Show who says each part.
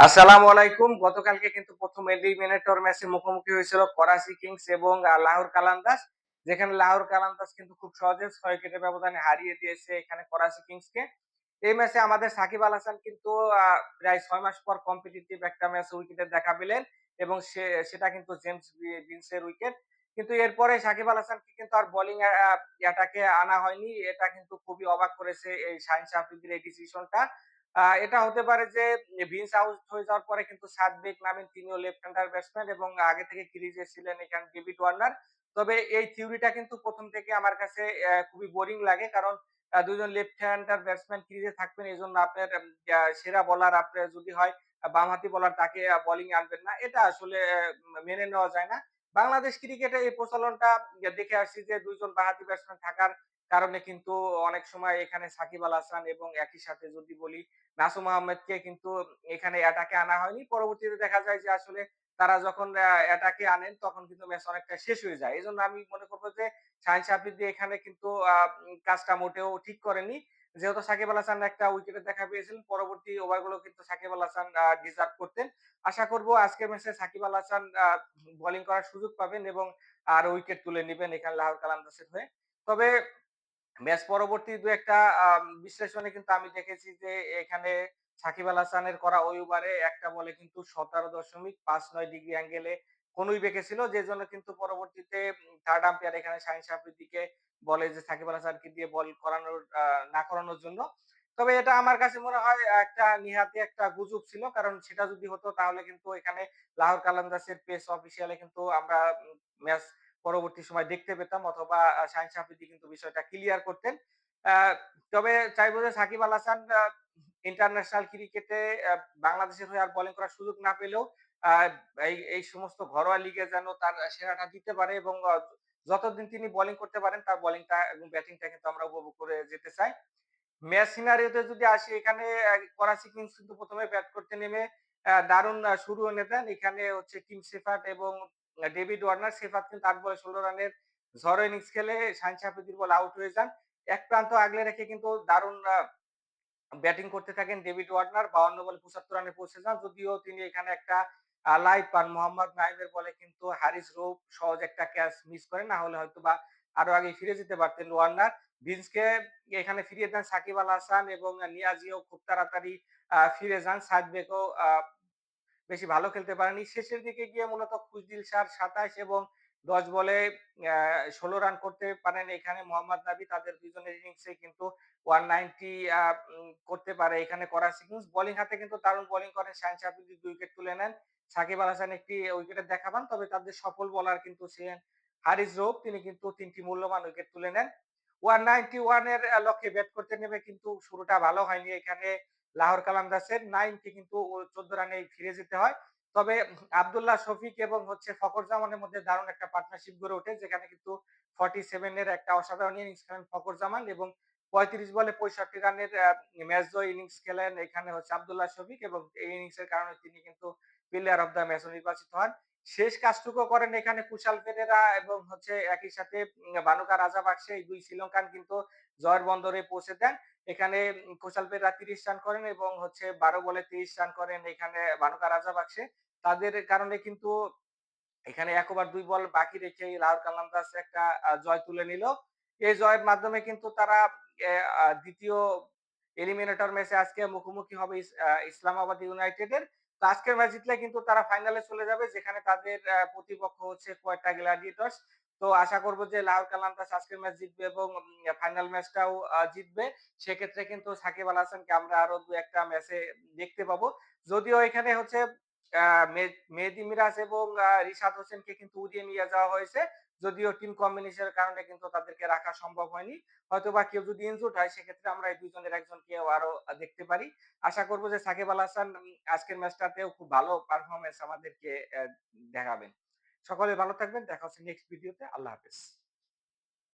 Speaker 1: আসসালামু আলাইকুম। গতকালকে কিন্তু ১ম এলিমিনেটর ম্যাচে মুখোমুখি হয়েছিল করাচি কিংস এবং লাহোর কালান্দার্স। যেখানে লাহোর কালান্দার্স কিন্তু খুব সহজে ৬ উইকেটের ব্যবধানে হারিয়ে দিয়েছে এখানে করাচি কিংসকে। এই ম্যাচে আমাদের সাকিব আল হাসান কিন্তু প্রায় ৬ মাস পর কম্পিটিটিভ একটা ম্যাচ উইকেটের দেখা পেলেন এবং সেটা কিন্তু জেমস ভিন্সের উইকেট। কিন্তু এরপরে সাকিব আল হাসানকে কিন্তু আর বোলিং অ্যাটাকে আনা হয়নি। এটা কিন্তু খুবই অবাক করেছে এই শাহীন আফ্রিদির এই ডিসিশনটা। এটা হতে পারে যে ভিন্স আউট হয়ে যাওয়ার পরে কিন্তু সাদবিক নামেন তিনিও লেফট হ্যান্ডার ব্যাটসম্যান এবং আগে থেকে ক্রিজে ছিলেন এখানে ডেভিড ওয়ার্নার। তবে এই থিওরিটা কিন্তু ১ম থেকে আমার কাছে খুবই বোরিং লাগে। কারণ ২ জন লেফট হ্যান্ডার ব্যাটসম্যান ক্রিজে থাকবেন এজন্য আপনার সেরা বোলার আপনার যদি হয় বামহাতি বোলার তাকে বোলিং এ আনবেন না। এটা আসলে মেনে নেওয়া যায় না। বাংলাদেশ ক্রিকেটে এই প্রচলনটা দেখে আসছি যে ২ জন বাঁহাতি ব্যাটসম্যান থাকার কারণে কিন্তু অনেক সময় এখানে সাকিব আল হাসান এবং একই সাথে যদি বলি নাসুম আহমেদকে কিন্তু এখানে অ্যাটাকে আনা হয়নি। পরবর্তীতে দেখা যায় যে আসলে তারা যখন অ্যাটাকে আনেন তখন কিন্তু ম্যাচ অনেকটা শেষ হয়ে যায়। এজন্য আমি মনে করব যে শাহীন আফ্রিদি এখানে কিন্তু কাজটা মোটেও ঠিক করেনি। যেহেতু সাকিব আল হাসান একটা উইকেটের দেখা পেয়েছিলেন, পরবর্তী ওভারগুলো কিন্তু সাকিব আল হাসান ডিজার্ভ করতেন। আশা করব আজকের ম্যাচে সাকিব আল হাসান বোলিং করার সুযোগ পাবেন এবং আর উইকেট তুলে নিবেন এখানে লাহোর কালান্দার্সের হয়ে। তবে ম্যাচ পরবর্তী ২-১ টা বিশ্লেষণে কিন্তু আমি দেখেছি যে এখানে সাকিব আল হাসানের করা ওই ওভারে একটা বলে কিন্তু ১৭.৫৯ ডিগ্রি অ্যাঙ্গেলে কনুই বেঁকেছিল। যেজন্য কিন্তু পরবর্তীতে 3rd আম্পায়ার এখানে শাহীন আফ্রিদিকে বলে যে সাকিব আল হাসানকে দিয়ে বল করানোর না করানোর জন্য। তবে এটা আমার কাছে মনে হয় একটা নিহাতি একটা গুজব ছিল। কারণ সেটা যদি হতো তাহলে কিন্তু এখানে লাহোর কালান্দার্সের পেস অফিসিয়ালে কিন্তু আমরা ম্যাচ পরবর্তী সময় দেখতে পেতাম অথবা শাহীন আফ্রিদি কিন্তু বিষয়টা ক্লিয়ার করতেন। আ তবে চাইবো যে সাকিব আল হাসান ইন্টারন্যাশনাল ক্রিকেটে বাংলাদেশের হয়ে আর বোলিং করার সুযোগ না পেলেও আ এই সমস্ত ঘরোয়া লিগে যেন তার সেরাটা দিতে পারে এবং যতদিন তিনি বোলিং করতে পারেন তার বোলিংটা এবং ব্যাটিংটা কিন্তু আমরা উপভোগ করে যেতে চাই। ম্যাচ সিনারিওতে যদি আসি এখানে করাচি কিংস কিন্তু ১ম এ ব্যাট করতে নেমে দারুণ শুরু এনে দেন। এখানে হচ্ছে কিং শেফার্ড এবং ডেভিড ওয়ার্নার। শেফার্ড কিন্তু ৮ বলে ১৬ রানের ঝড়ো ইনিংস খেলে শাহীন আফ্রিদির বলে আউট হয়ে যান। এক প্রান্ত আগলে রেখে কিন্তু দারুণ ব্যাটিং করতে থাকেন ডেভিড ওয়ার্নার ৫২ বলে ৭৫ রানে পৌঁছে যান। যদিও তিনি এখানে একটা লাইভ পান মোহাম্মদ নাইমের বলে কিন্তু হারিস রৌফ সহজ একটা ক্যাচ মিস করেন। না হলে হয়তোবা আরো আগে ফিরে যেতে পারতেন ওয়ার্নার। ভিন্সকে এখানে ফিরিয়ে দেন সাকিব আল হাসান এবং নিয়াজিও খুব তাড়াতাড়ি ফিরে যান। সাদবেকও বেশি ভালো খেলতে পারেনি। শেষের দিকে গিয়ে মূলত খুশদিল শাহর ২৭ এবং ১০ বলে ১৬ রান করতে পারেন এখানে মোহাম্মদ নাবি। তাদের ২ জনের ইনিংসে কিন্তু 190 আ করতে পারে এখানে করাচি কিংস। বোলিং হাতে কিন্তু দারুণ বোলিং করেন শাহীন আফ্রিদি ২ উইকেট তুলে নেন। সাকিব আল হাসান একটি উইকেটের দেখা পান। তবে তাদের সফল বোলার কিন্তু ছিলেন হারিস রৌফ। তিনি কিন্তু ৩ টি মূল্যবান উইকেট তুলে নেন। 191 এর লক্ষ্যে ব্যাট করতে নেমে কিন্তু শুরুটা ভালো হয়নি এখানে লাহোর কালান্দার্সের। নাইমকে কিন্তু ১৪ রানেই ফিরে যেতে হয়। তবে আব্দুল্লাহ শফিক এবং হচ্ছে ফখর জামানের মধ্যে দারুণ একটা পার্টনারশিপ গড়ে ওঠে। যেখানে কিন্তু 47 এর একটা অসাধারণ ইনিংস খেলেন ফখর জামান এবং ৩৫ বলে ৬৫ রানের ম্যাচ জয়ী ইনিংস খেলেন এখানে হচ্ছে আব্দুল্লাহ শফিক এবং এই ইনিংসের কারণে তিনি কিন্তু প্লেয়ার অফ দ্য ম্যাচও নির্বাচিত হন। শেষ কাজটুকু করেন এখানে কুশাল পেরেরা এবং হচ্ছে একই সাথে বানুকা রাজাপাকসে এই ২ শ্রীলঙ্কান কিন্তু জয়ের বন্দরে পৌঁছে দেন। এখানে কুশাল পেরেরা ৩০ রান করেন এবং হচ্ছে ১২ বলে ৩০ রান করেন এখানে বানুকা রাজাপাকসে। তাদের কারণে কিন্তু এখানে ১ ওভার ২ বল বাকি রেখে লাহোর কালান্দার্স একটা জয় তুলে নিল। এই জয়ের মাধ্যমে কিন্তু তারা ২য় এলিমিনেটর ম্যাচে আজকে মুখোমুখি হবে ইসলামাবাদ ইউনাইটেডের। তো আজকের ম্যাচ জিতলে কিন্তু তারা ফাইনালে চলে যাবে যেখানে তাদের প্রতিপক্ষ হচ্ছে কোয়েটা গ্ল্যাডিয়েটর্স। তো আশা করব যে লাহোর কালান্দার্স আজকের ম্যাচ জিতবে এবং ফাইনাল ম্যাচটাও জিতবে। সেক্ষেত্রে কিন্তু সাকিব আল হাসানকে আমরা আরো ২-১ টা ম্যাচে দেখতে পাবো। যদিও এখানে হচ্ছে আ মেহেদী মিরাজ এবং রিশাদ হোসেনকে কিন্তু উড়িয়ে নিয়ে যাওয়া হয়েছে। যদিও টিম কম্বিনেশনের কারণে কিন্তু তাদেরকে রাখা সম্ভব হয়নি। হয়তোবা কেউ যদি ইনজুরড হয় সেক্ষেত্রে আমরা এই ২ জনের একজনকেও আরো দেখতে পারি। আশা করব যে সাকিব আল হাসান আজকের ম্যাচটাতেও খুব ভালো পারফরম্যান্স আমাদেরকে দেখাবেন। সকলে ভালো থাকবেন। দেখা হচ্ছে নেক্সট ভিডিওতে। আল্লাহ হাফেজ।